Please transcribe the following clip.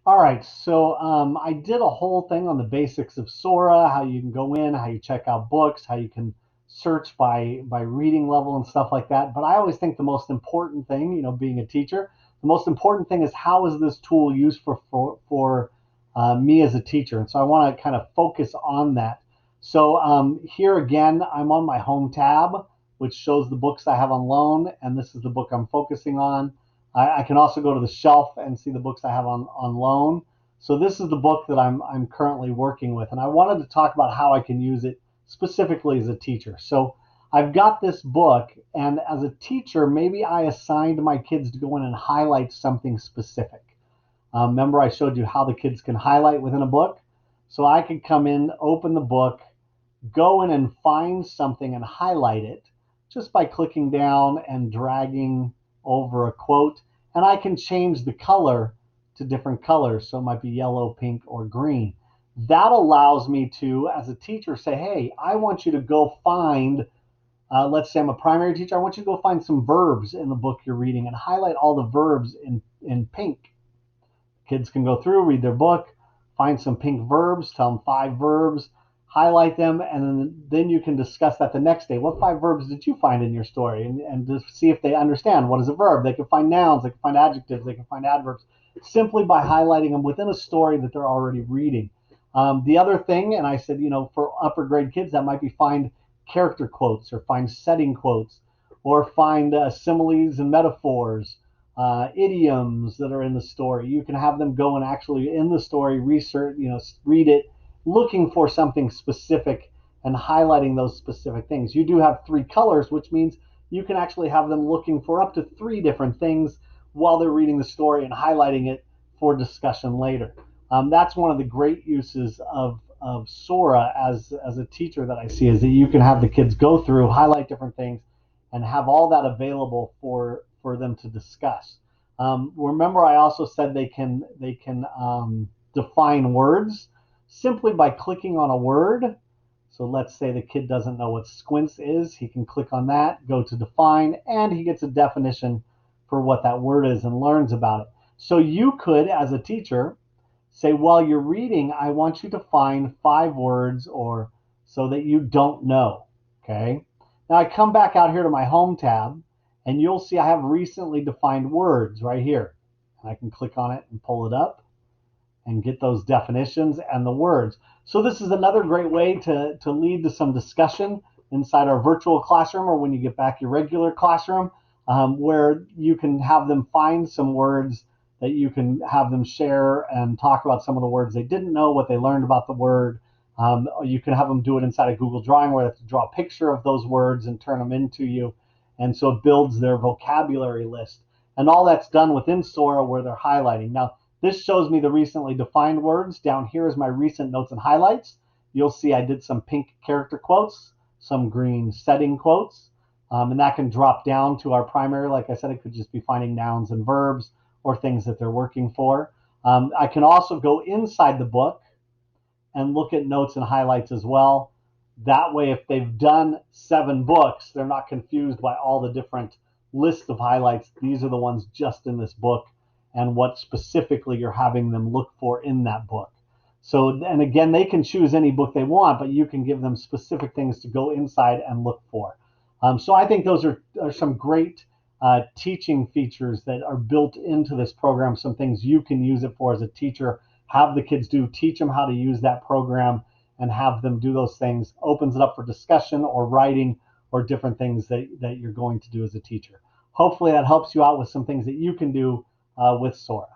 All right, so I did a whole thing on the basics of Sora, how you can go in, how you check out books, how you can search by reading level and stuff like that. But I always think the most important thing, being a teacher, the most important thing is how is this tool used for me as a teacher. And so I want to kind of focus on that. So here again, I'm on my home tab, which shows the books I have on loan, and this is the book I'm focusing on. I can also go to the shelf and see the books I have on loan. So this is the book that I'm currently working with, and I wanted to talk about how I can use it specifically as a teacher. So I've got this book, and as a teacher, maybe I assigned my kids to go in and highlight something specific. Remember, I showed you how the kids can highlight within a book. So I could come in, open the book, go in and find something and highlight it just by clicking down and dragging over a quote. And I can change the color to different colors. So it might be yellow, pink, or green. That allows me to, as a teacher, say, hey, I want you to go find, let's say I'm a primary teacher, I want you to go find some verbs in the book you're reading and highlight all the verbs in pink. Kids can go through, read their book, find some pink verbs, tell them 5 verbs, highlight them, and then you can discuss that the next day. What 5 verbs did you find in your story? And just see if they understand what is a verb. They can find nouns, they can find adjectives, they can find adverbs simply by highlighting them within a story that they're already reading. The other thing, and I said, for upper grade kids, that might be find character quotes or find setting quotes or find similes and metaphors, idioms that are in the story. You can have them go and actually in the story research, read it, looking for something specific and highlighting those specific things. You do have 3 colors, which means you can actually have them looking for up to 3 different things while they're reading the story and highlighting it for discussion later. That's one of the great uses of Sora as a teacher that I see is that you can have the kids go through, highlight different things, and have all that available for them to discuss. Remember, I also said they can define words simply by clicking on a word. So let's say the kid doesn't know what squints is. He can click on that, go to define, and he gets a definition for what that word is and learns about it. So you could, as a teacher, say, while you're reading, I want you to find 5 words or so that you don't know. Okay. Now I come back out here to my home tab and you'll see I have recently defined words right here. And I can click on it and pull it up and get those definitions and the words. So this is another great way to lead to some discussion inside our virtual classroom or when you get back your regular classroom, where you can have them find some words that you can have them share and talk about some of the words they didn't know, what they learned about the word. You can have them do it inside a Google Drawing where they have to draw a picture of those words and turn them into you. And so it builds their vocabulary list. And all that's done within Sora where they're highlighting. Now, this shows me the recently defined words. Down here is my recent notes and highlights. You'll see I did some pink character quotes, some green setting quotes, and that can drop down to our primary. Like I said, it could just be finding nouns and verbs or things that they're working for. I can also go inside the book and look at notes and highlights as well. That way, if they've done 7 books, they're not confused by all the different lists of highlights. These are the ones just in this book and what specifically you're having them look for in that book. So, and again, they can choose any book they want, but you can give them specific things to go inside and look for. So I think those are some great teaching features that are built into this program, some things you can use it for as a teacher, have the kids do, teach them how to use that program and have them do those things, opens it up for discussion or writing or different things that you're going to do as a teacher. Hopefully that helps you out with some things that you can do with Sora.